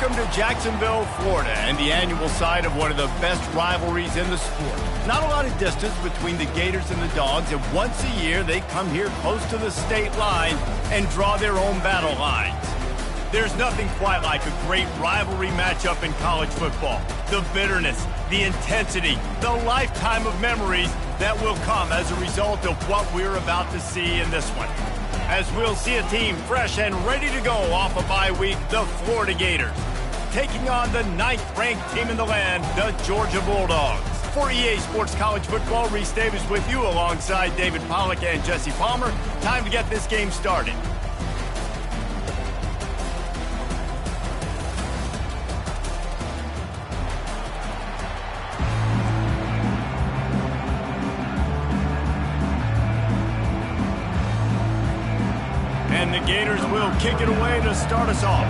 Welcome to Jacksonville, Florida, and the annual site of one of the best rivalries in the sport. Not a lot of distance between the Gators and the Dogs, and once a year they come here close to the state line and draw their own battle lines. There's nothing quite like a great rivalry matchup in college football. The bitterness, the intensity, the lifetime of memories that will come as a result of what we're about to see in this one. As we'll see a team fresh and ready to go off a bye week, the Florida Gators, taking on the 9th-ranked team in the land, the Georgia Bulldogs. For EA Sports College Football, Reese Davis with you alongside David Pollack and Jesse Palmer. Time to get this game started. And the Gators will kick it away to start us off.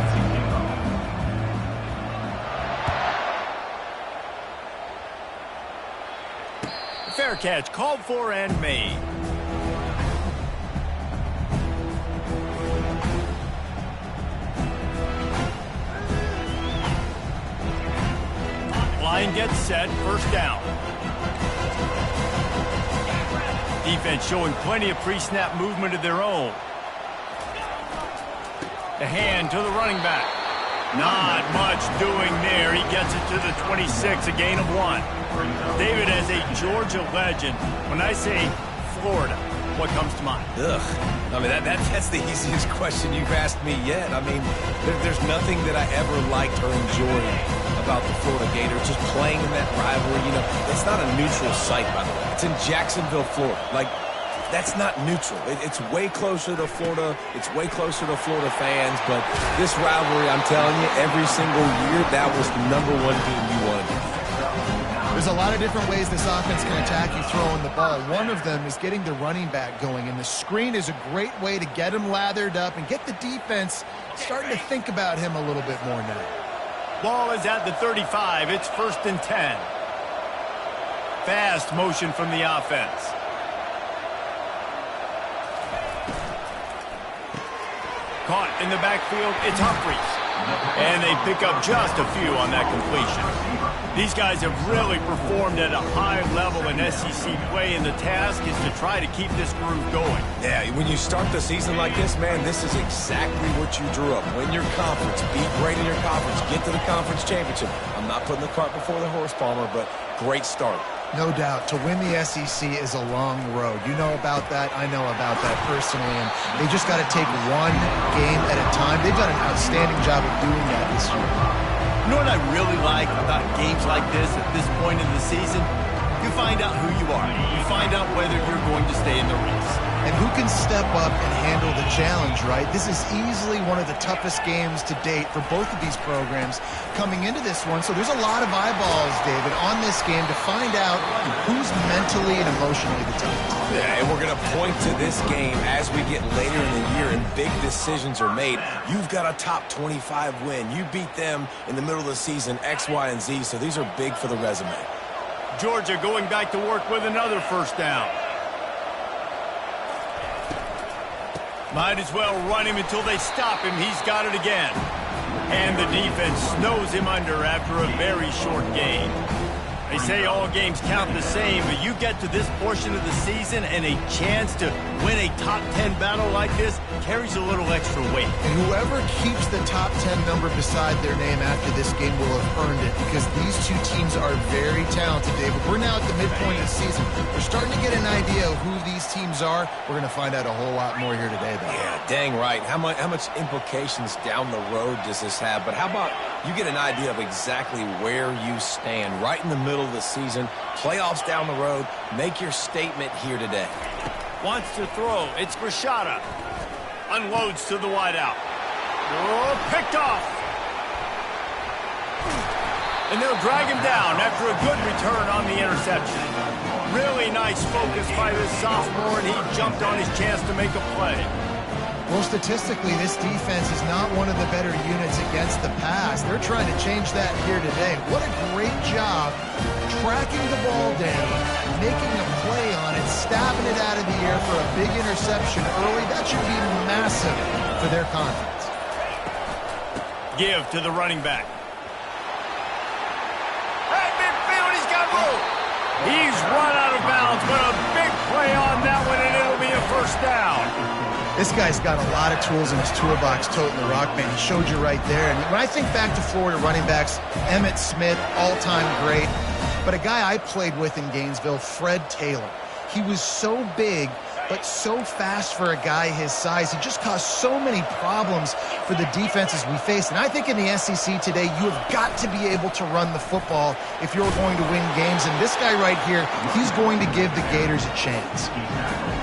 Fair catch called for and made. Line gets set, first down. Defense showing plenty of pre-snap movement of their own. The hand to the running back. Not much doing there. He gets it to the 26, a gain of 1. David, as a Georgia legend, when I say Florida, what comes to mind? Ugh. I mean, that's the easiest question you've asked me yet. I mean, there's nothing that I ever liked or enjoyed about the Florida Gators. Just playing in that rivalry, you know, it's not a neutral site, by the way. It's in Jacksonville, Florida. Like, that's not neutral. It's way closer to Florida. It's way closer to Florida fans. But this rivalry, I'm telling you, every single year, that was the #1 team you wanted. There's a lot of different ways this offense can attack you throwing the ball. One of them is getting the running back going, and the screen is a great way to get him lathered up and get the defense starting to think about him a little bit more now. Ball is at the 35. It's 1st and 10. Fast motion from the offense. Caught in the backfield, it's Humphries. And they pick up just a few on that completion. These guys have really performed at a high level in SEC play, and the task is to try to keep this groove going. Yeah, when you start the season like this, man, this is exactly what you drew up. Win your conference, be great in your conference, get to the conference championship. I'm not putting the cart before the horse, Palmer, but great start. No doubt. To win the SEC is a long road. You know about that. I know about that personally. And they just got to take one game at a time. They've done an outstanding job of doing that this year. You know what I really like about games like this at this point in the season? You find out who you are. You find out whether you're going to stay in the race. And who can step up and handle the challenge, right? This is easily one of the toughest games to date for both of these programs coming into this one. So there's a lot of eyeballs, David, on this game to find out who's mentally and emotionally the toughest. Yeah, and we're going to point to this game as we get later in the year and big decisions are made. You've got a top 25 win. You beat them in the middle of the season, X, Y, and Z, so these are big for the resume. Georgia going back to work with another first down. Might as well run him until they stop him. He's got it again. And the defense snows him under after a very short gain. They say all games count the same, but you get to this portion of the season and a chance to win a top 10 battle like this carries a little extra weight. And whoever keeps the top 10 number beside their name after this game will have earned it, because these two teams are very talented, David. We're now at the midpoint of the season. We're starting to get an idea of who these teams are. We're going to find out a whole lot more here today, though. Yeah, dang right. How much implications down the road does this have? But how about you get an idea of exactly where you stand right in the middle of the season, playoffs down the road, make your statement here today. Wants to throw. It's Rashada. Unloads to the wideout. Oh, picked off. And they'll drag him down after a good return on the interception. Really nice focus by this sophomore, and he jumped on his chance to make a play. Well, statistically, this defense is not one of the better units against the pass. They're trying to change that here today. What a great job tracking the ball down, making a play on it, stabbing it out of the air for a big interception early. That should be massive for their confidence. give to the running back. At midfield, he's got room. He's run out of bounds, but a big play on that one, and it'll be a first down. This guy's got a lot of tools in his toolbox, toting the rock, man. He showed you right there. And when I think back to Florida running backs, Emmitt Smith, all-time great. But a guy I played with in Gainesville, Fred Taylor. He was so big, but so fast for a guy his size. He just caused so many problems for the defenses we faced. And I think in the SEC today, you have got to be able to run the football if you're going to win games. And this guy right here, he's going to give the Gators a chance.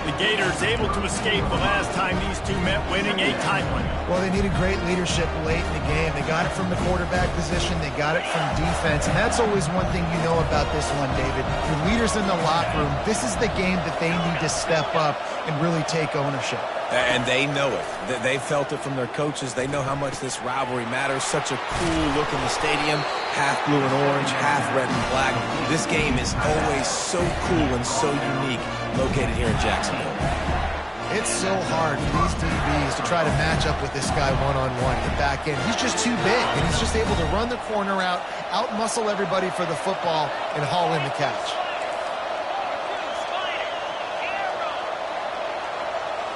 The Gators able to escape the last time these two met, winning a tight one. Well, they needed great leadership late in the game. They got it from the quarterback position. They got it from defense. And that's always one thing you know about this one, David. Your leaders in the locker room, this is the game that they need to step up and really take ownership. And they know it. They felt it from their coaches. They know how much this rivalry matters. Such a cool look in the stadium. Half blue and orange, half red and black. This game is always so cool and so unique, located here in Jacksonville. It's so hard for these DBs to try to match up with this guy one-on-one at the back end. He's just too big, and he's just able to run the corner out-muscle everybody for the football, and haul in the catch.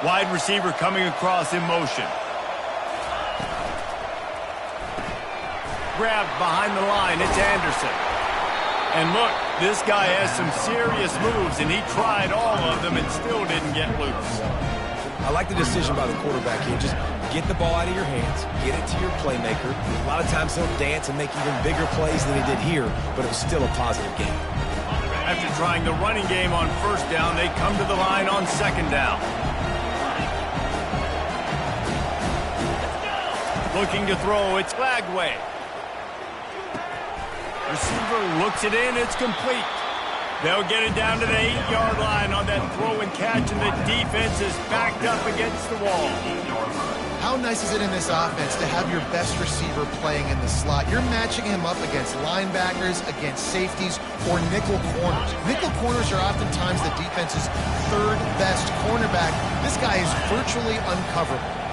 Wide receiver coming across in motion. Grabbed behind the line, it's Anderson. And look, this guy has some serious moves, and he tried all of them and still didn't get loose. I like the decision by the quarterback here. Just get the ball out of your hands, get it to your playmaker. A lot of times he'll dance and make even bigger plays than he did here, but it was still a positive game. After trying the running game on first down, they come to the line on second down. Looking to throw, it's Lagway. Receiver looks it in, it's complete. They'll get it down to the 8-yard line on that throw and catch, and the defense is backed up against the wall. How nice is it in this offense to have your best receiver playing in the slot? You're matching him up against linebackers, against safeties, or nickel corners. Nickel corners are oftentimes the defense's third best cornerback. This guy is virtually uncoverable.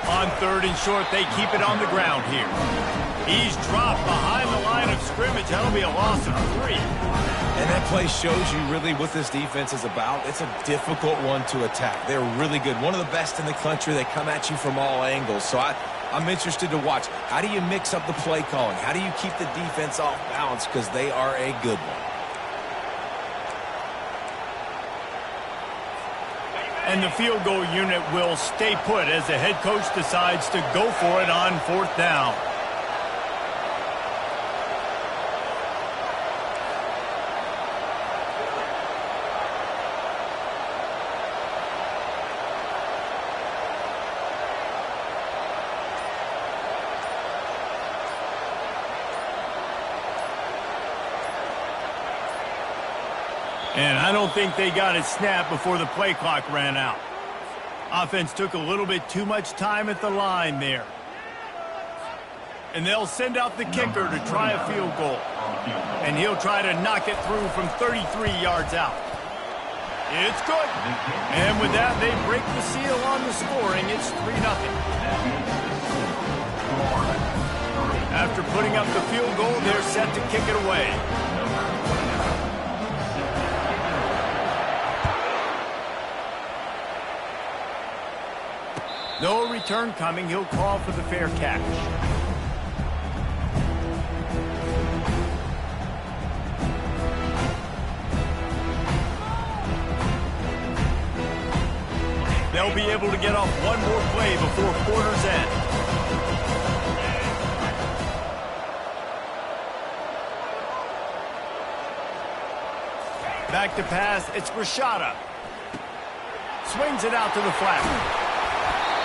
On third and short, they keep it on the ground here. He's dropped behind the line of scrimmage. That'll be a loss of 3. And that play shows you really what this defense is about. It's a difficult one to attack. They're really good. One of the best in the country. They come at you from all angles. So I'm interested to watch. How do you mix up the play calling? How do you keep the defense off balance? Because they are a good one. And the field goal unit will stay put as the head coach decides to go for it on fourth down. And I don't think they got it snapped before the play clock ran out. Offense took a little bit too much time at the line there. And they'll send out the kicker to try a field goal. And he'll try to knock it through from 33 yards out. It's good. And with that, they break the seal on the scoring. It's 3-0. After putting up the field goal, they're set to kick it away. No return coming. He'll call for the fair catch. They'll be able to get off one more play before quarter's end. Back to pass. It's Rashada. Swings it out to the flat.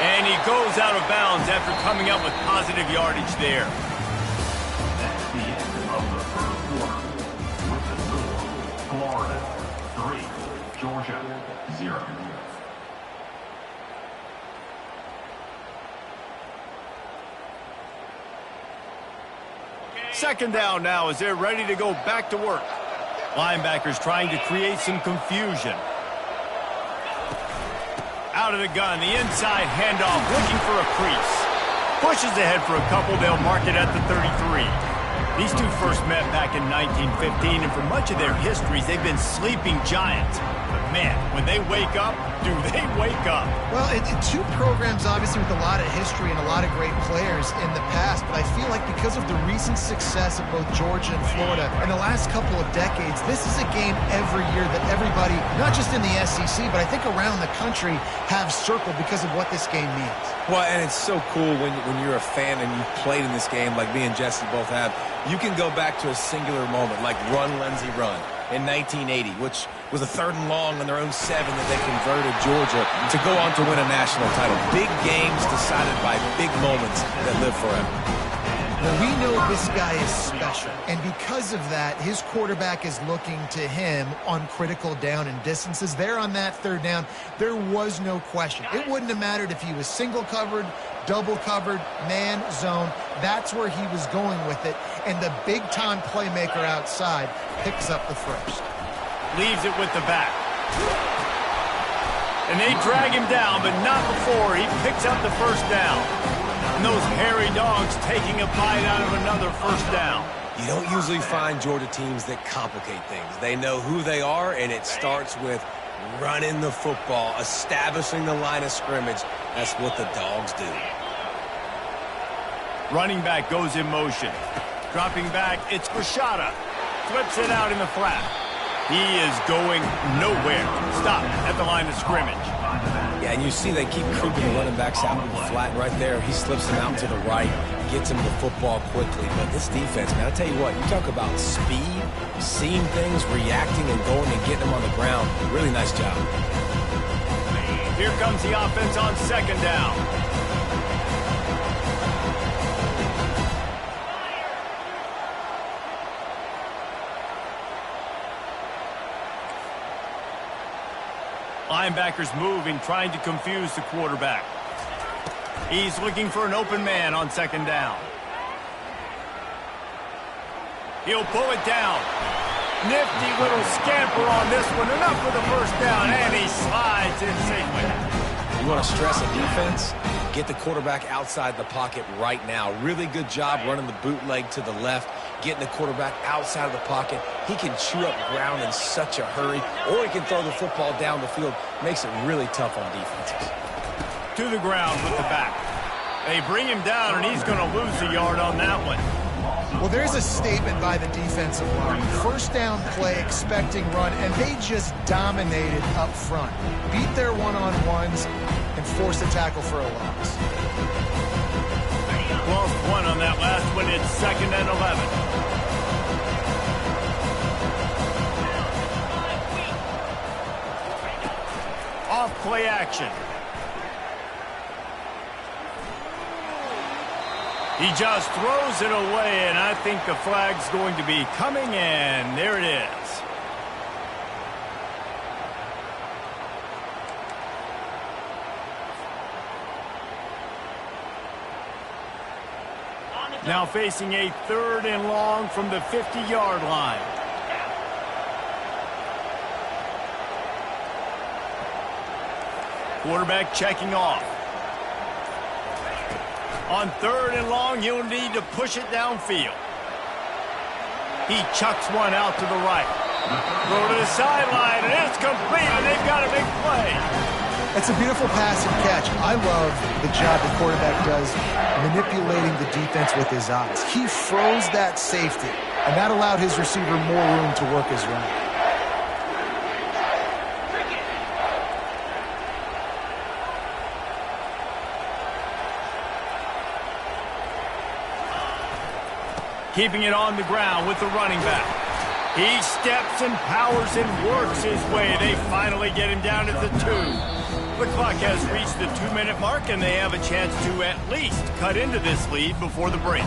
And he goes out of bounds after coming up with positive yardage there. That's the end of the first quarter. With the score, Florida 3, Georgia 0. Second down now as they're ready to go back to work. Linebackers trying to create some confusion. Out of the gun, the inside handoff, looking for a crease. Pushes ahead for a couple, they'll mark it at the 33. These two first met back in 1915, and for much of their histories, they've been sleeping giants. But man, when they wake up, do they wake up? Well, two programs, obviously, with a lot of history and a lot of great players in the past, but I feel like because of the recent success of both Georgia and Florida in the last couple of decades, this is a game every year that everybody, not just in the SEC, but I think around the country, have circled because of what this game means. Well, and it's so cool when you're a fan and you've played in this game like me and Jesse both have. You can go back to a singular moment like Run, Lindsey, Run in 1980, which was a 3rd and long on their own 7 that they converted Georgia to go on to win a national title. Big games decided by big moments that live forever. Well, we know this guy is special, and because of that, his quarterback is looking to him on critical down and distances. There on that 3rd down, there was no question. It wouldn't have mattered if he was single covered, double covered, man, zone. That's where he was going with it, and the big-time playmaker outside picks up the first. Leaves it with the back. And they drag him down, but not before he picks up the first down. And those hairy dogs taking a bite out of another first down. You don't usually find Georgia teams that complicate things. They know who they are, and it starts with running the football, establishing the line of scrimmage. That's what the dogs do. Running back goes in motion. Dropping back, it's Rashada. Flips it out in the flat. He is going nowhere. Stop at the line of scrimmage. Yeah, and you see they keep creeping the running backs out in the flat right there. He slips him out to the right, gets him the football quickly. But this defense, man, I'll tell you what, you talk about speed, seeing things, reacting, and going and getting them on the ground. Really nice job. Here comes the offense on 2nd down. Linebackers moving, trying to confuse the quarterback. He's looking for an open man on 2nd down. He'll pull it down. Nifty little scamper on this one. Enough for the first down, and he slides in safely. You want to stress a defense? Get the quarterback outside the pocket right now. Really good job running the bootleg to the left, getting the quarterback outside of the pocket. He can chew up ground in such a hurry, or he can throw the football down the field. Makes it really tough on defenses. To the ground with the back. They bring him down, and he's going to lose a yard on that one. Well, there's a statement by the defensive line. First down play, expecting run, and they just dominated up front. Beat their one-on-ones and forced a tackle for a loss. Lost 1 on that last one. It's 2nd and 11. Off play action. He just throws it away, and I think the flag's going to be coming in. There it is. Now facing a 3rd and long from the 50-yard line. Quarterback checking off. On 3rd and long, he'll need to push it downfield. He chucks one out to the right. Throw to the sideline, and it's complete, and they've got a big play. It's a beautiful pass and catch. I love the job the quarterback does manipulating the defense with his eyes. He froze that safety, and that allowed his receiver more room to work his run. Keeping it on the ground with the running back. He steps and powers and works his way. They finally get him down at the 2. The clock has reached the 2-minute mark, and they have a chance to at least cut into this lead before the break.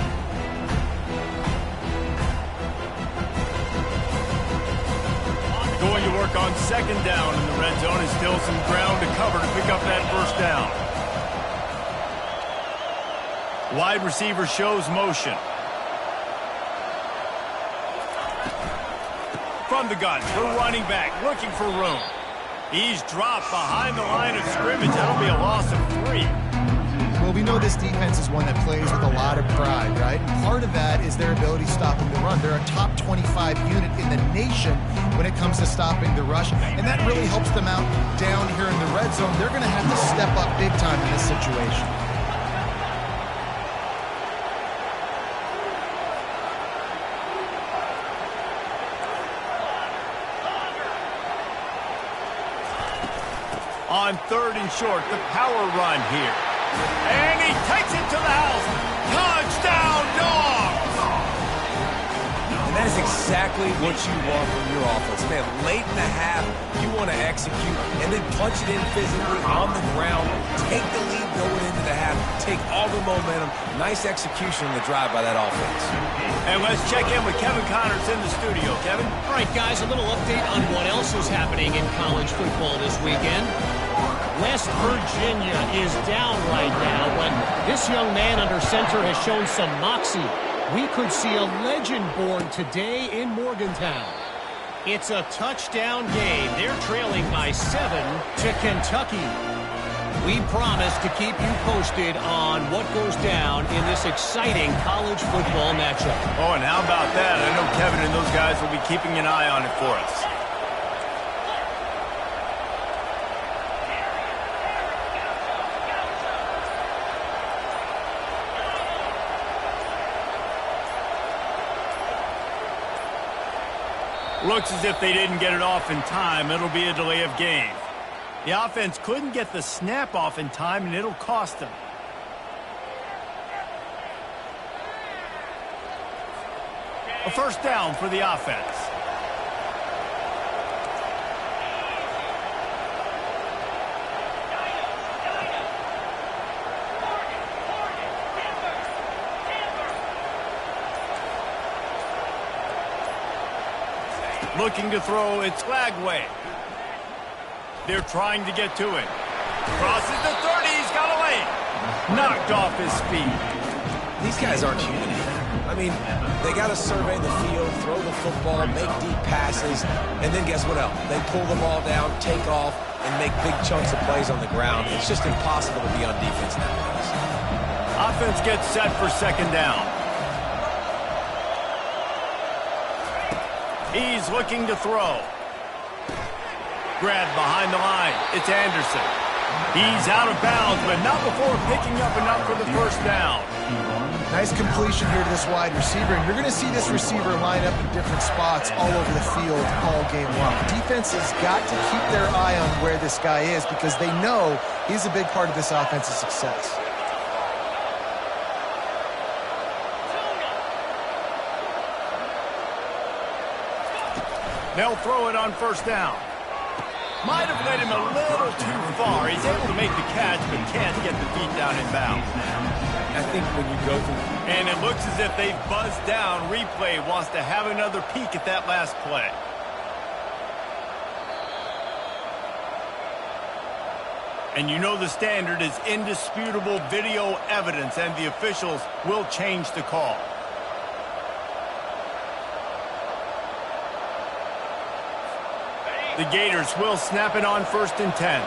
Going to work on 2nd down in the red zone, and still some ground to cover to pick up that first down. Wide receiver shows motion. From the gun, the running back looking for room. He's dropped behind the line of scrimmage. That'll be a loss of 3. Well, we know this defense is one that plays with a lot of pride, right? And part of that is their ability stopping the run. They're a top 25 unit in the nation when it comes to stopping the rush, and that really helps them out down here in the red zone. They're going to have to step up big time in this situation. On 3rd and short, the power run here. And he takes it to the house. Touchdown, Dogs! And that is exactly what you want from your offense. Man, late in the half, you want to execute and then punch it in physically on the ground. Take the lead going into the half. Take all the momentum. Nice execution on the drive by that offense. And let's check in with Kevin Connors in the studio. Kevin? All right, guys, a little update on what else is happening in college football this weekend. West Virginia is down right now, but this young man under center has shown some moxie. We could see a legend born today in Morgantown. It's a touchdown game. They're trailing by 7 to Kentucky. We promise to keep you posted on what goes down in this exciting college football matchup. Oh, and how about that? I know Kevin and those guys will be keeping an eye on it for us. Looks as if they didn't get it off in time. It'll be a delay of game. The offense couldn't get the snap off in time, and it'll cost them. A first down for the offense. Looking to throw, it's Lagway. They're trying to get to it. Crosses the 30, he's got away. Knocked off his feet. These guys aren't human. I mean, they got to survey the field, throw the football, make deep passes, and then guess what else? They pull the ball down, take off, and make big chunks of plays on the ground. It's just impossible to be on defense nowadays. Offense gets set for second down. He's looking to throw. Grabbed behind the line. It's Anderson. He's out of bounds, but not before picking up enough for the first down. Nice completion here to this wide receiver, and you're going to see this receiver line up in different spots all over the field all game long. Defense has got to keep their eye on where this guy is because they know he's a big part of this offense's success. They'll throw it on first down. Might have led him a little too far. He's able to make the catch, but can't get the feet down in bounds. I think when you go through... And it looks as if they've buzzed down. Replay wants to have another peek at that last play. And you know the standard is indisputable video evidence, and the officials will change the call. The Gators will snap it on 1st and 10.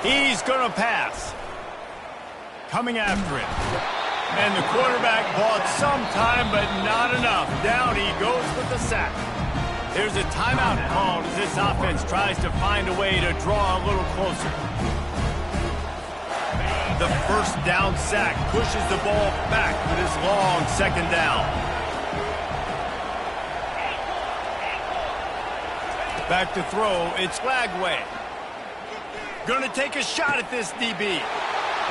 He's going to pass. Coming after him. And the quarterback bought some time, but not enough. Down he goes with the sack. There's a timeout called as this offense tries to find a way to draw a little closer. The first down sack pushes the ball back with his long second down. Back to throw, it's Lagway. Gonna take a shot at this DB.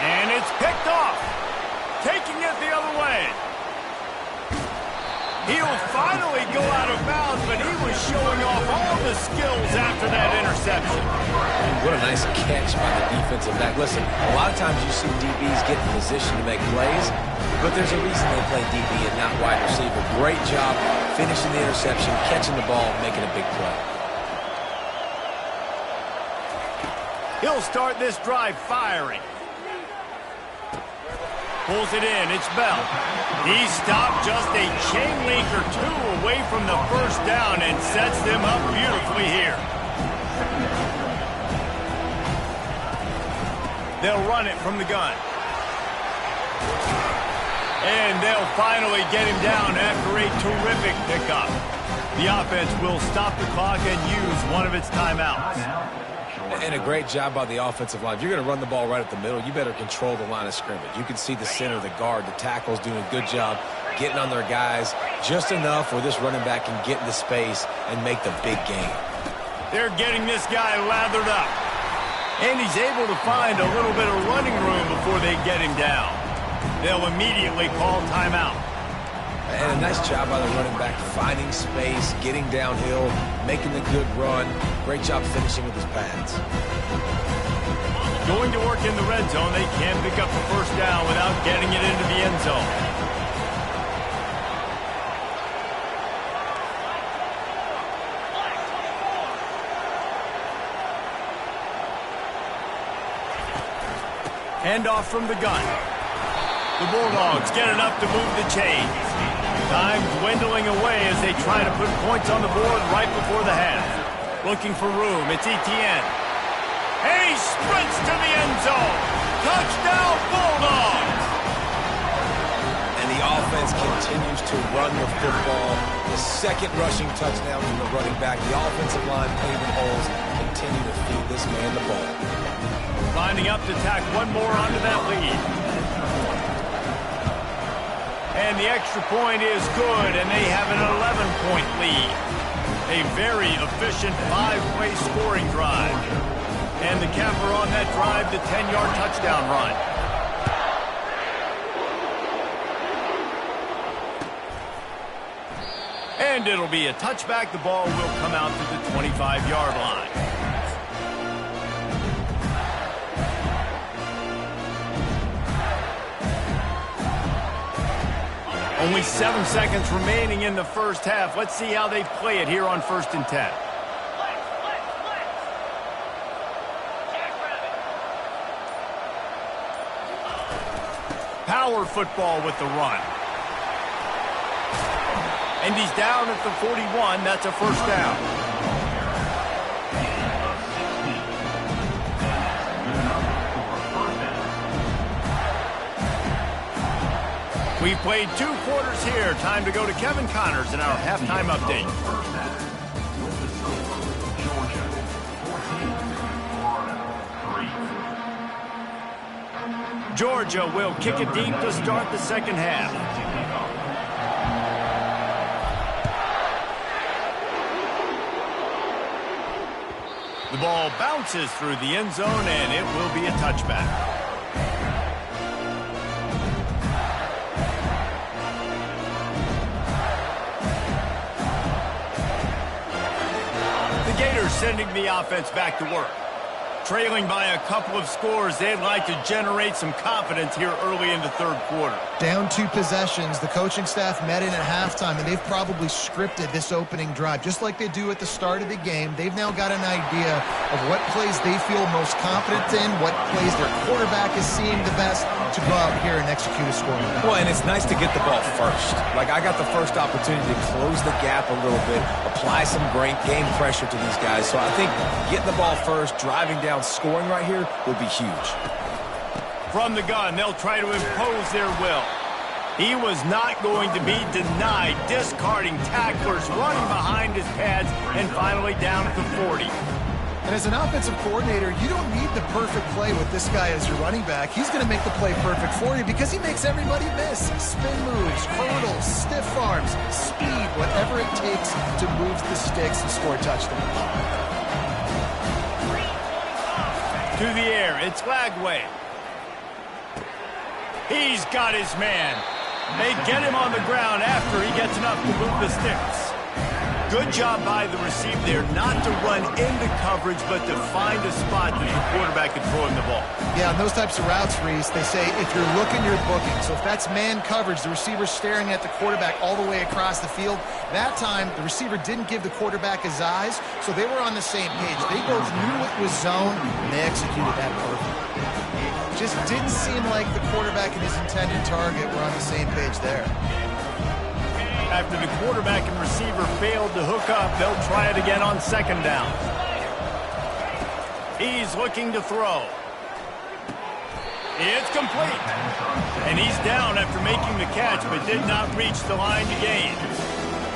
And it's picked off. Taking it the other way. He'll finally go out of bounds, but he was showing off all the skills after that interception. What a nice catch by the defensive back. Listen, a lot of times you see DBs get in position to make plays, but there's a reason they play DB and not wide receiver. Great job finishing the interception, catching the ball, making a big play. He'll start this drive firing. Pulls it in. It's Bell. He stopped just a chain link or two away from the first down and sets them up beautifully here. They'll run it from the gun. And they'll finally get him down after a terrific pickup. The offense will stop the clock and use one of its timeouts. And a great job by the offensive line. If you're going to run the ball right at the middle, you better control the line of scrimmage. You can see the center, the guard, the tackles doing a good job getting on their guys just enough where this running back can get into space and make the big game. They're getting this guy lathered up. And he's able to find a little bit of running room before they get him down. They'll immediately call timeout. And a nice job by the running back finding space, getting downhill, making the good run. Great job finishing with his pads. Going to work in the red zone. They can't pick up the first down without getting it into the end zone. Handoff from the gun. The Bulldogs get enough to move the chains. Time dwindling away as they try to put points on the board right before the half. Looking for room. It's Etienne. And he sprints to the end zone. Touchdown, Bulldogs! And the offense continues to run the football. The second rushing touchdown from the running back. The offensive line paving holes. Continue to feed this man the ball. Lining up to tack one more onto that lead. And the extra point is good, and they have an 11-point lead. A very efficient 5-play scoring drive. And the capper on that drive, the 10-yard touchdown run. And it'll be a touchback. The ball will come out to the 25-yard line. Only 7 seconds remaining in the first half. Let's see how they play it here on 1st and 10. Power football with the run. And he's down at the 41. That's a first down. We've played 2 quarters here. Time to go to Kevin Connors in our halftime update. Georgia will kick it deep to start the second half. The ball bounces through the end zone, and it will be a touchback. Sending the offense back to work. Trailing by a couple of scores, they'd like to generate some confidence here early in the third quarter. Down 2 possessions. The coaching staff met in at halftime, and they've probably scripted this opening drive. Just like they do at the start of the game, they've now got an idea of what plays they feel most confident in, what plays their quarterback is seeing the best to go out here and execute a scoring drive. Well, and it's nice to get the ball first. Like, I got the first opportunity to close the gap a little bit, apply some great game pressure to these guys. So I think getting the ball first, driving down, scoring right here would be huge. From the gun, they'll try to impose their will. He was not going to be denied, discarding tacklers, running behind his pads, and finally down at the 40. And as an offensive coordinator, you don't need the perfect play with this guy as your running back. He's going to make the play perfect for you because he makes everybody miss. Spin moves, hurdles, stiff arms, speed, whatever it takes to move the sticks and score touchdowns. To the air, it's Lagway. He's got his man. They get him on the ground after he gets enough to move the sticks. Good job by the receiver there not to run into coverage, but to find a spot that the quarterback can throw him the ball. Yeah, on those types of routes, Reese, they say if you're looking, you're booking. So if that's man coverage, the receiver's staring at the quarterback all the way across the field. That time, the receiver didn't give the quarterback his eyes, so they were on the same page. They both knew it was zone, and they executed that perfectly. Just didn't seem like the quarterback and his intended target were on the same page there. After the quarterback and receiver failed to hook up, they'll try it again on second down. He's looking to throw. It's complete. And he's down after making the catch, but did not reach the line to gain.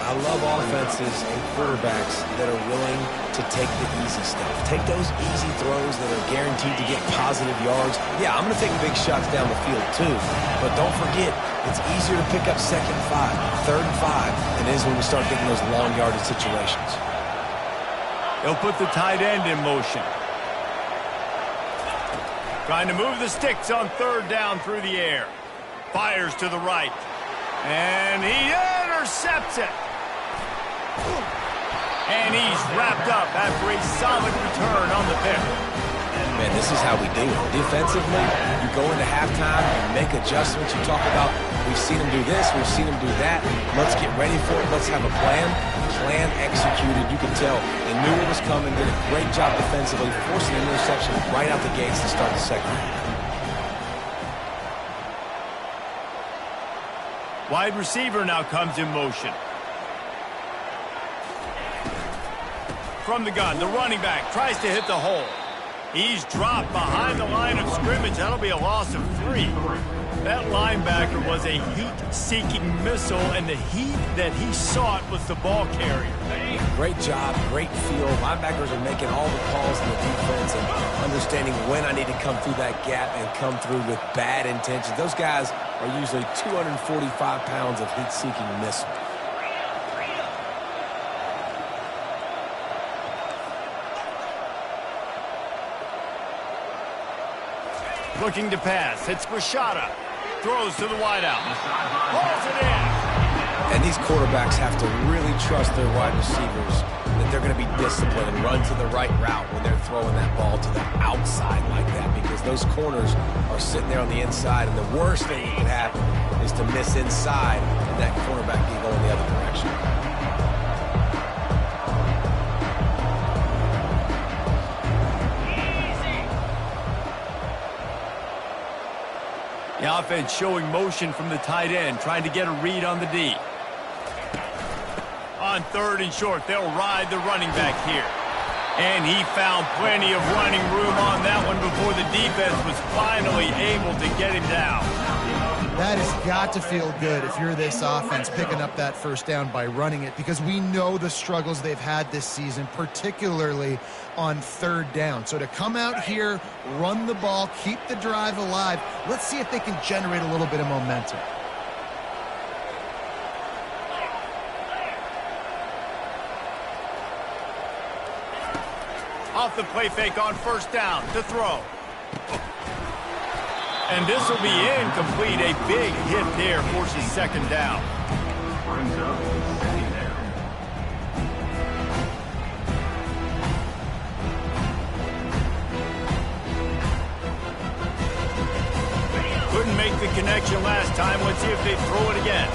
I love offenses and quarterbacks that are willing to take the easy stuff. Take those easy throws that are guaranteed to get positive yards. Yeah, I'm going to take big shots down the field too. But don't forget, it's easier to pick up second and 5, third and 5 than it is when we start getting those long yardage situations. They'll put the tight end in motion. Trying to move the sticks on third down through the air. Fires to the right. And he intercepts it. And he's wrapped up after a solid return on the pick. Man, this is how we do it. Defensively, you go into halftime, you make adjustments. You talk about, we've seen them do this, we've seen them do that. Let's get ready for it. Let's have a plan. Plan executed. You can tell they knew it was coming, did a great job defensively, forcing an interception right out the gates to start the second half. Wide receiver now comes in motion. From the gun, the running back tries to hit the hole. He's dropped behind the line of scrimmage. That'll be a loss of 3. That linebacker was a heat-seeking missile, and the heat that he sought was the ball carrier. Great job, great feel. Linebackers are making all the calls in the defense and understanding when I need to come through that gap and come through with bad intentions. Those guys are usually 245 pounds of heat-seeking missile. Looking to pass. It's Rashada. Throws to the wideout. Pulls it in. And these quarterbacks have to really trust their wide receivers that they're going to be disciplined and run to the right route when they're throwing that ball to the outside like that, because those corners are sitting there on the inside, and the worst thing that can happen is to miss inside and that cornerback can go in the other direction. The offense showing motion from the tight end, trying to get a read on the D. On third and short, they'll ride the running back here. And he found plenty of running room on that one before the defense was finally able to get him down. That has got to feel good if you're this offense picking up that first down by running it, because we know the struggles they've had this season, particularly on third down. So to come out here, run the ball, keep the drive alive, let's see if they can generate a little bit of momentum. Off the play fake on first down to throw. And this will be incomplete. A big hit there forces second down. Brings up second down. Couldn't make the connection last time. Let's see if they throw it again.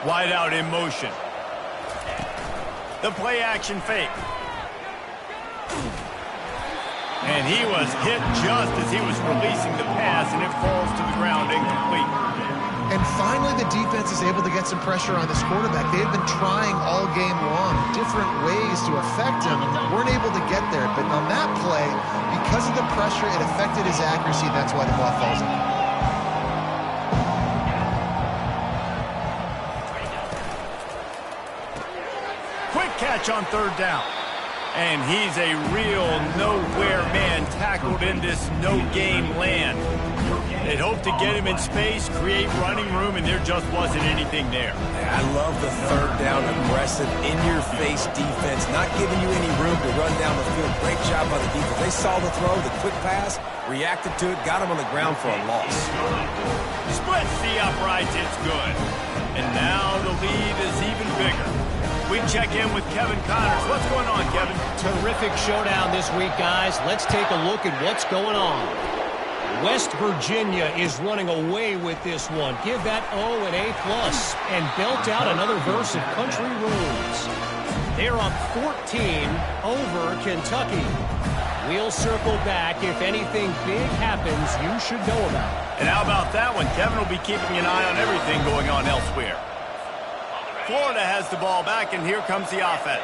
Wide out in motion. The play action fake. And he was hit just as he was releasing the pass, and it falls to the ground incomplete. And finally, the defense is able to get some pressure on this quarterback. They've been trying all game long, different ways to affect him. Weren't able to get there, but on that play, because of the pressure, it affected his accuracy. That's why the ball falls in. Quick catch on third down. And he's a real nowhere man tackled in this no-gain land. They'd hoped to get him in space, create running room, and there just wasn't anything there. I love the third down aggressive, in-your-face defense, not giving you any room to run down the field. Great job by the defense. They saw the throw, the quick pass, reacted to it, got him on the ground for a loss. Splits the uprights, it's good. And now the lead is even bigger. We check in with Kevin Connors. What's going on, Kevin? Terrific showdown this week, guys. Let's take a look at what's going on. West Virginia is running away with this one. Give that O an A+, and belt out another verse of country roads. They're up 14 over Kentucky. We'll circle back. If anything big happens, you should know about it. And how about that one? Kevin will be keeping an eye on everything going on elsewhere. Florida has the ball back, and here comes the offense.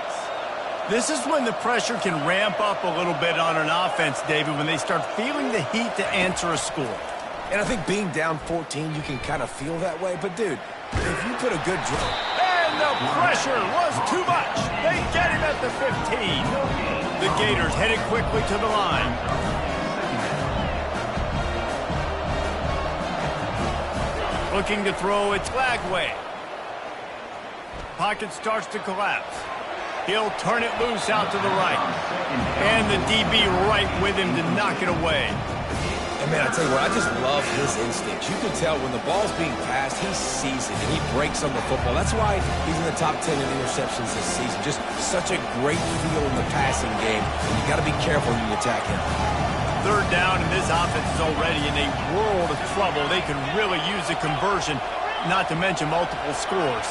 This is when the pressure can ramp up a little bit on an offense, David, when they start feeling the heat to answer a score. And I think being down 14, you can kind of feel that way. But, dude, if you put a good drill. And the pressure was too much. They get him at the 15. The Gators headed quickly to the line. Looking to throw, it's Lagway. Pocket starts to collapse. He'll turn it loose out to the right. And the DB right with him to knock it away. And, man, I tell you what, I just love his instincts. You can tell when the ball's being passed, he sees it, and he breaks on the football. That's why he's in the top 10 in interceptions this season. Just such a great feel in the passing game, and you got to be careful when you attack him. Third down, and this offense is already in a world of trouble. They could really use a conversion, not to mention multiple scores.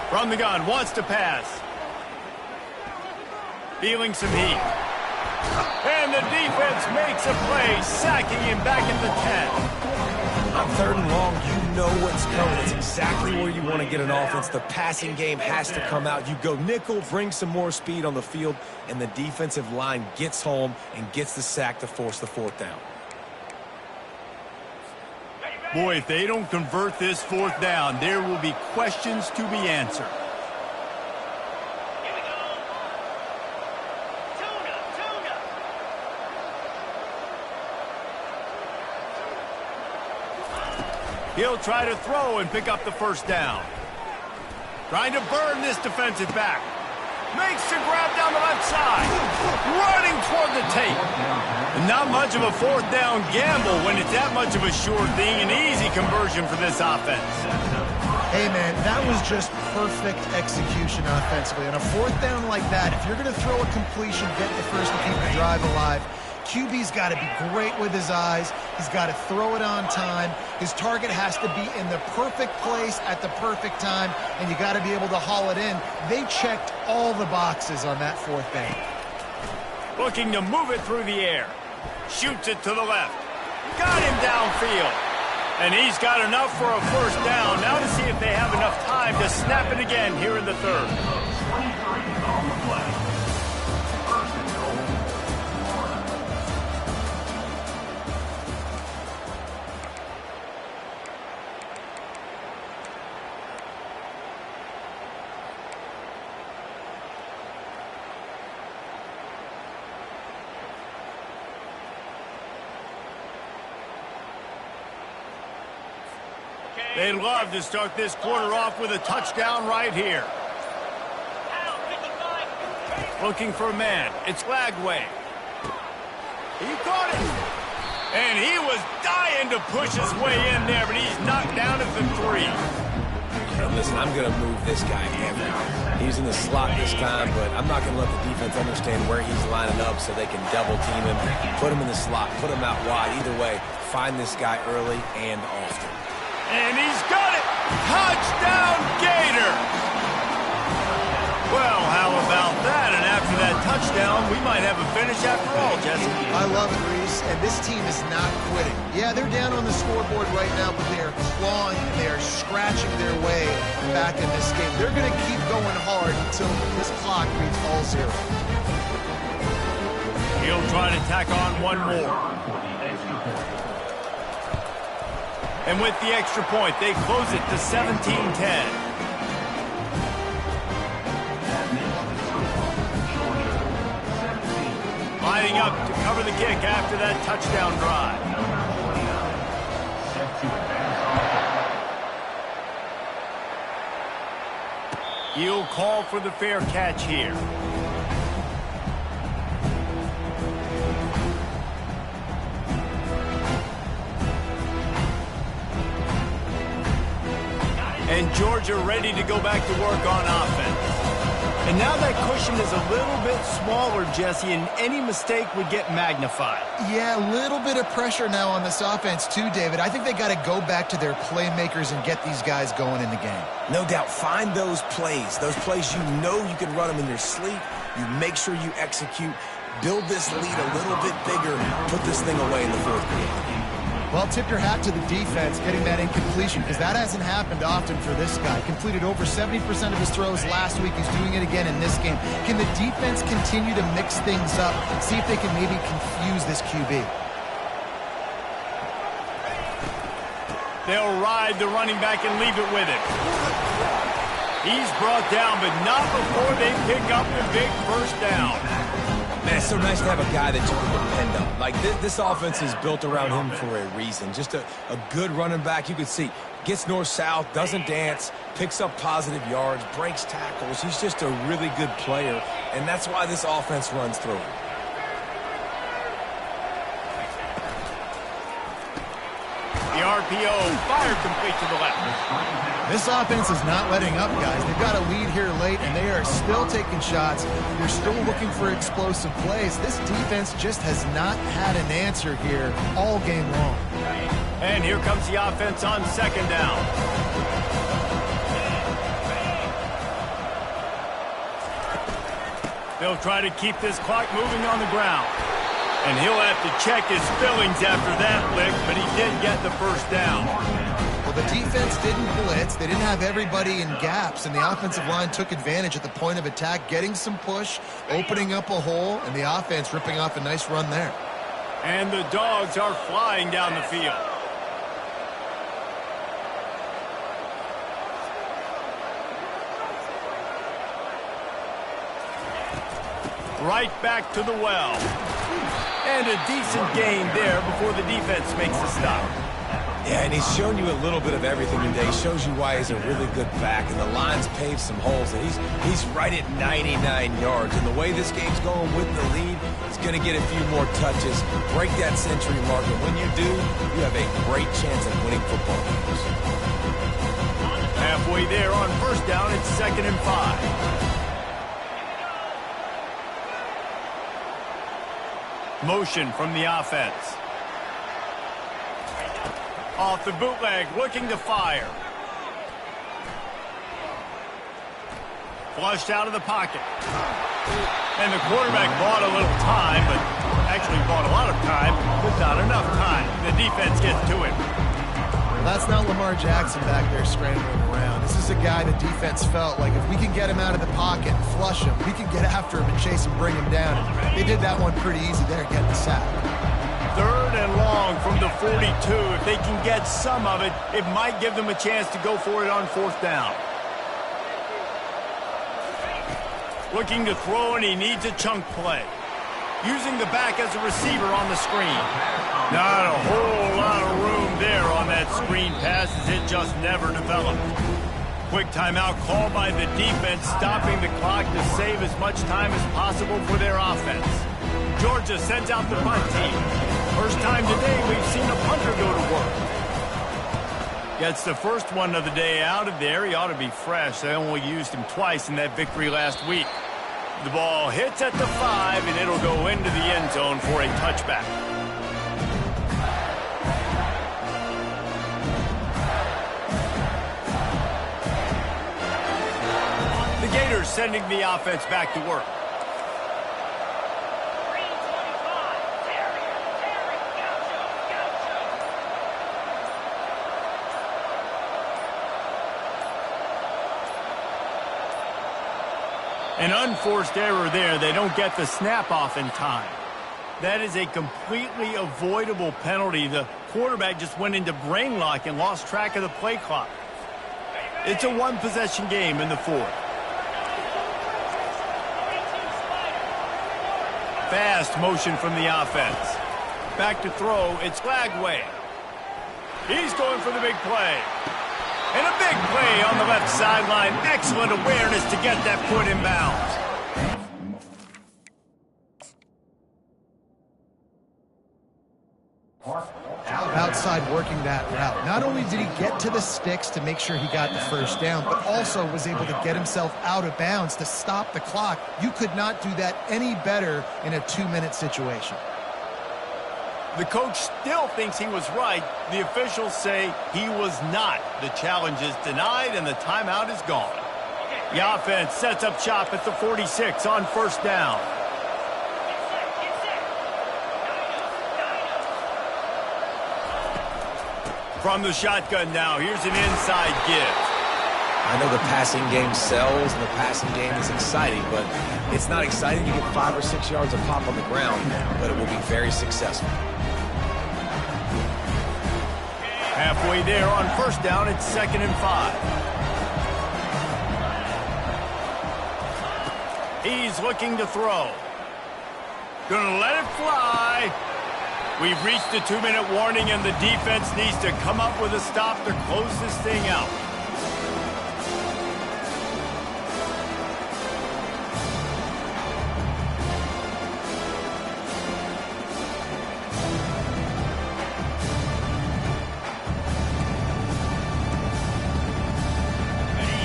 From the gun, wants to pass. Feeling some heat. And the defense makes a play, sacking him back at the 10. On 3rd and long, you know what's coming. It's exactly where you want to get an offense. The passing game has to come out. You go nickel, bring some more speed on the field, and the defensive line gets home and gets the sack to force the 4th down. Boy, if they don't convert this 4th down, there will be questions to be answered. He'll try to throw and pick up the 1st down. Trying to burn this defensive back. Makes the grab down the left side. Running toward the tape. Not much of a 4th down gamble when it's that much of a sure thing. An easy conversion for this offense. Hey, man, that was just perfect execution offensively. On a 4th down like that, if you're going to throw a completion, get the first to keep the drive alive. QB's got to be great with his eyes. He's got to throw it on time. His target has to be in the perfect place at the perfect time, and you got to be able to haul it in. They checked all the boxes on that 4th down. Looking to move it through the air. Shoots it to the left. Got him downfield. And he's got enough for a 1st down. Now to see if they have enough time to snap it again here in the 3rd. 23 on the play. First and goal. They'd love to start this quarter off with a touchdown right here. Looking for a man. It's Lagway. He caught it. And he was dying to push his way in there, but he's knocked down at the 3. And listen, I'm going to move this guy everywhere. He's in the slot this time, but I'm not going to let the defense understand where he's lining up so they can double team him, put him in the slot, put him out wide. Either way, find this guy early and often. And he's got it! Touchdown, Gator! Well, how about that? And after that touchdown, we might have a finish after all, Jesse. I love it, Reese, and this team is not quitting. Yeah, they're down on the scoreboard right now, but they are clawing and they are scratching their way back in this game. They're going to keep going hard until this clock reads all 0. He'll try to tack on one more. And with the extra point, they close it to 17-10. Lining up to cover the kick after that touchdown drive. He'll call for the fair catch here. And Georgia ready to go back to work on offense. And now that cushion is a little bit smaller, Jesse, and any mistake would get magnified. Yeah, a little bit of pressure now on this offense too, David. I think they got to go back to their playmakers and get these guys going in the game. No doubt. Find those plays you know you can run them in your sleep. You make sure you execute. Build this lead a little bit bigger. Put this thing away in the fourth quarter. Well, tip your hat to the defense getting that incompletion, because that hasn't happened often for this guy. Completed over 70% of his throws last week. He's doing it again in this game. Can the defense continue to mix things up? See if they can maybe confuse this QB. They'll ride the running back and leave it with him. He's brought down, but not before they pick up the big first down. Man, it's so nice to have a guy that you can depend on. Like, this offense is built around him for a reason. Just a good running back. You can see, gets north-south, doesn't dance, picks up positive yards, breaks tackles. He's just a really good player, and that's why this offense runs through him. The RPO fired complete to the left. This offense is not letting up, guys. They've got a lead here late, and they are still taking shots. They're still looking for explosive plays. This defense just has not had an answer here all game long. And here comes the offense on second down. They'll try to keep this clock moving on the ground. And he'll have to check his fillings after that lick, but he did get the first down. Well, the defense didn't blitz. They didn't have everybody in gaps, and the offensive line took advantage at the point of attack, getting some push, opening up a hole, and the offense ripping off a nice run there. And the Dogs are flying down the field. Right back to the well. And a decent gain there before the defense makes a stop. Yeah, and he's shown you a little bit of everything today. He shows you why he's a really good back, and the line's paved some holes, and he's right at 99 yards. And the way this game's going with the lead, he's going to get a few more touches, break that century mark, and when you do, you have a great chance of winning football games. Halfway there on first down, it's 2nd and 5. Motion from the offense. Off the bootleg, looking to fire. Flushed out of the pocket. And the quarterback bought a little time, but actually bought a lot of time, but not enough time. The defense gets to him. That's not Lamar Jackson back there scrambling around. This is a guy the defense felt like if we can get him out of the pocket and flush him, we can get after him and chase him, bring him down. And they did that one pretty easy there, getting the sack. 3rd and long from the 42. If they can get some of it, it might give them a chance to go for it on 4th down. Looking to throw, and he needs a chunk play. Using the back as a receiver on the screen. Not a whole lot of room there on that screen pass, as it just never developed. Quick timeout called by the defense, stopping the clock to save as much time as possible for their offense. Georgia sends out the punt team. First time today we've seen a punter go to work. Gets the first one of the day out of there. He ought to be fresh. They only used him twice in that victory last week. The ball hits at the 5, and it'll go into the end zone for a touchback. The Gators sending the offense back to work. An unforced error there. They don't get the snap off in time. That is a completely avoidable penalty. The quarterback just went into brain lock and lost track of the play clock. It's a one-possession game in the 4th. Fast motion from the offense. Back to throw. It's Lagway. He's going for the big play. And a big play on the left sideline. Excellent awareness to get that foot in bounds. Outside working that route. Not only did he get to the sticks to make sure he got the first down, but also was able to get himself out of bounds to stop the clock. You could not do that any better in a 2-minute situation. The coach still thinks he was right. The officials say he was not. The challenge is denied and the timeout is gone. The offense sets up shop at the 46 on first down. From the shotgun now, here's an inside give. I know the passing game sells and the passing game is exciting, but it's not exciting to get 5 or 6 yards of pop on the ground, but it will be very successful. Halfway there on first down, it's 2nd and 5. He's looking to throw. Gonna let it fly. We've reached the 2-minute warning, and the defense needs to come up with a stop to close this thing out.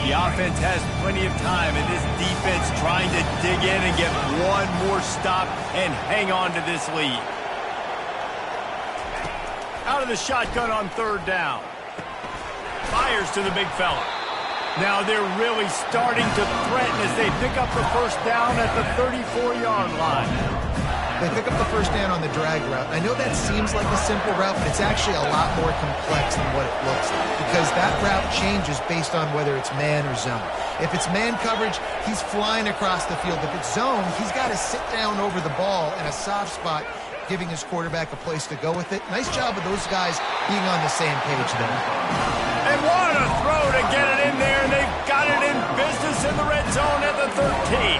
The offense has plenty of time, and this defense trying to dig in and get one more stop and hang on to this lead. Out of the shotgun on 3rd down. Fires to the big fella. Now they're really starting to threaten as they pick up the first down at the 34-yard line. They pick up the first down on the drag route. I know that seems like a simple route, but it's actually a lot more complex than what it looks like, because that route changes based on whether it's man or zone. If it's man coverage, he's flying across the field. If it's zone, he's got to sit down over the ball in a soft spot, giving his quarterback a place to go with it. Nice job of those guys being on the same page there. And what a throw to get it in there, and they've got it in business in the red zone at the 13.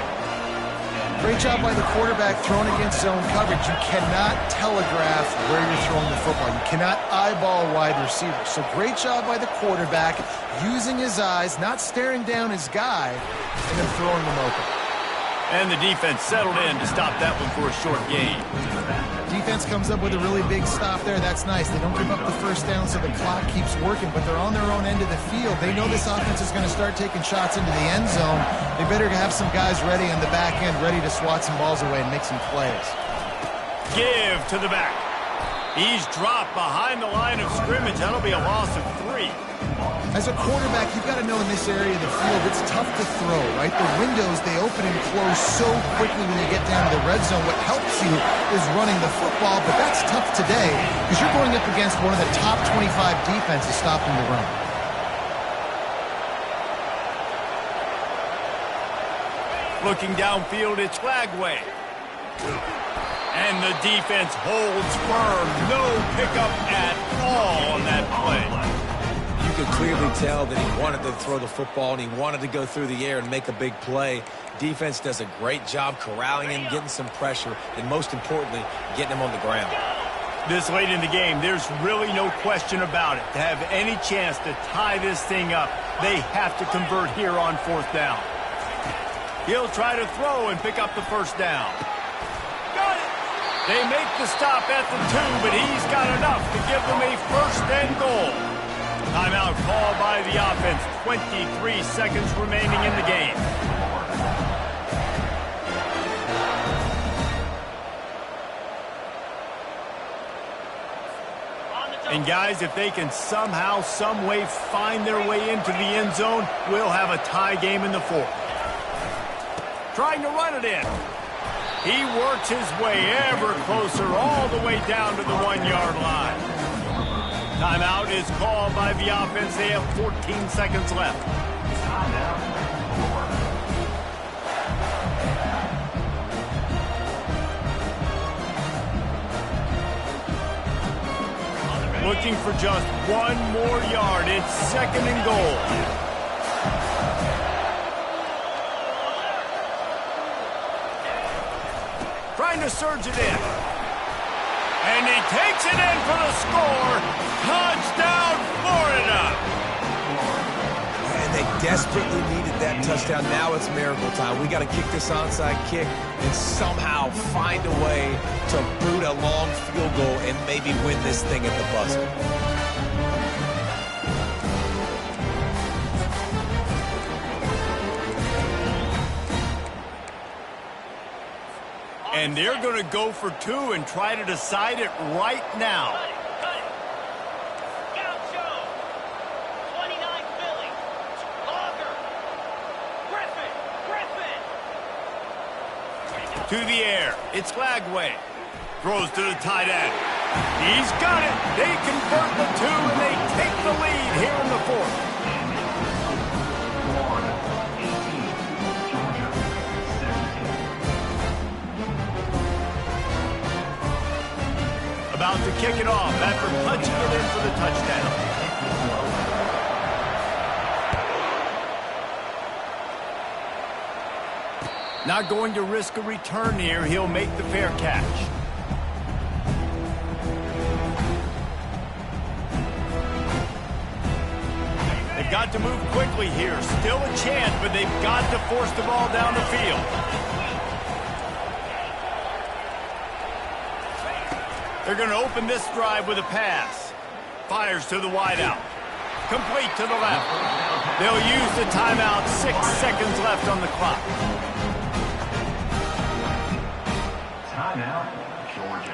Great job by the quarterback throwing against zone coverage. You cannot telegraph where you're throwing the football. You cannot eyeball wide receivers. So great job by the quarterback using his eyes, not staring down his guy, and then throwing them open. And the defense settled in to stop that one for a short gain. Defense comes up with a really big stop there. That's nice. They don't give up the first down, so the clock keeps working, but they're on their own end of the field. They know this offense is going to start taking shots into the end zone. They better have some guys ready on the back end, ready to swat some balls away and make some plays. Give to the back. He's dropped behind the line of scrimmage. That'll be a loss of 3. As a quarterback, you've got to know in this area of the field, it's tough to throw, right? The windows, they open and close so quickly when you get down to the red zone. What helps you is running the football, but that's tough today because you're going up against one of the top 25 defenses stopping the run. Looking downfield, it's Flagway. And the defense holds firm. No pickup at all on that play. You could clearly tell that he wanted to throw the football and he wanted to go through the air and make a big play. Defense does a great job corralling him, getting some pressure, and most importantly, getting him on the ground. This late in the game, there's really no question about it. To have any chance to tie this thing up, they have to convert here on 4th down. He'll try to throw and pick up the first down. Got it! They make the stop at the 2, but he's got enough to give them a 1st and goal. Timeout called by the offense. 23 seconds remaining in the game. And guys, if they can somehow, some way find their way into the end zone, we'll have a tie game in the 4th. Trying to run it in. He works his way ever closer all the way down to the 1-yard line. Timeout is called by the offense. They have 14 seconds left. Looking for just 1 more yard. It's 2nd and goal. Trying to surge it in. And he takes it in for the score. Touchdown, Florida. And they desperately needed that touchdown. Now it's miracle time. We got to kick this onside kick and somehow find a way to boot a long field goal and maybe win this thing at the buzzer. And they're going to go for 2 and try to decide it right now. To the air. It's Lagway. Throws to the tight end. He's got it. They convert the 2 and they take the lead here in the 4th. Florida 18, Georgia 17. About to kick it off after punching it in for the touchdown. Not going to risk a return here. He'll make the fair catch. They've got to move quickly here. Still a chance, but they've got to force the ball down the field. They're going to open this drive with a pass. Fires to the wideout. Complete to the left. They'll use the timeout. 6 seconds left on the clock. Timeout, Georgia.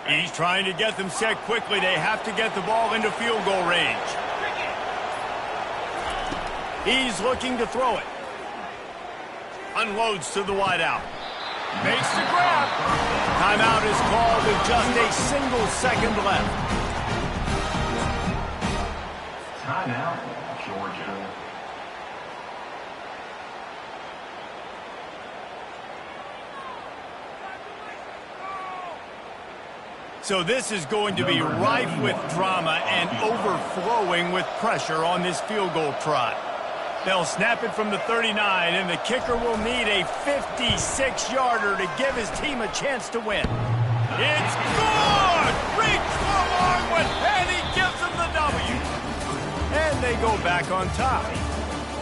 He's trying to get them set quickly. They have to get the ball into field goal range. He's looking to throw it. Unloads to the wideout. Makes the grab. Timeout is called with just a single second left. Timeout, Georgia. So this is going to be rife with drama and overflowing with pressure on this field goal try. They'll snap it from the 39, and the kicker will need a 56-yarder to give his team a chance to win. It's good! Reach for Longwood, and he gives them the W. And they go back on top.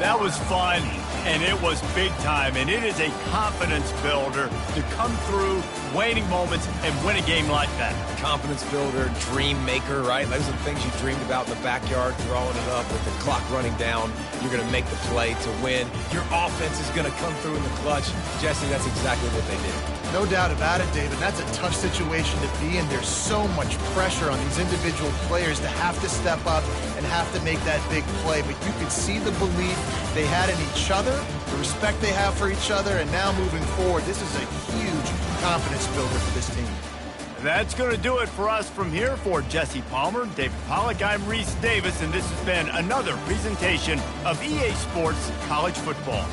That was fun, and it was big time, and it is a confidence builder to come through waning moments and win a game like that. Confidence builder, dream maker, right? Those are the things you dreamed about in the backyard, throwing it up with the clock running down. You're going to make the play to win. Your offense is going to come through in the clutch. Jesse, that's exactly what they did. No doubt about it, David. That's a tough situation to be in. There's so much pressure on these individual players to have to step up and have to make that big play. But you could see the belief they had in each other, the respect they have for each other, and now moving forward, this is a huge confidence builder for this team. That's going to do it for us from here. For Jesse Palmer, David Pollack, I'm Reese Davis, and this has been another presentation of EA Sports College Football.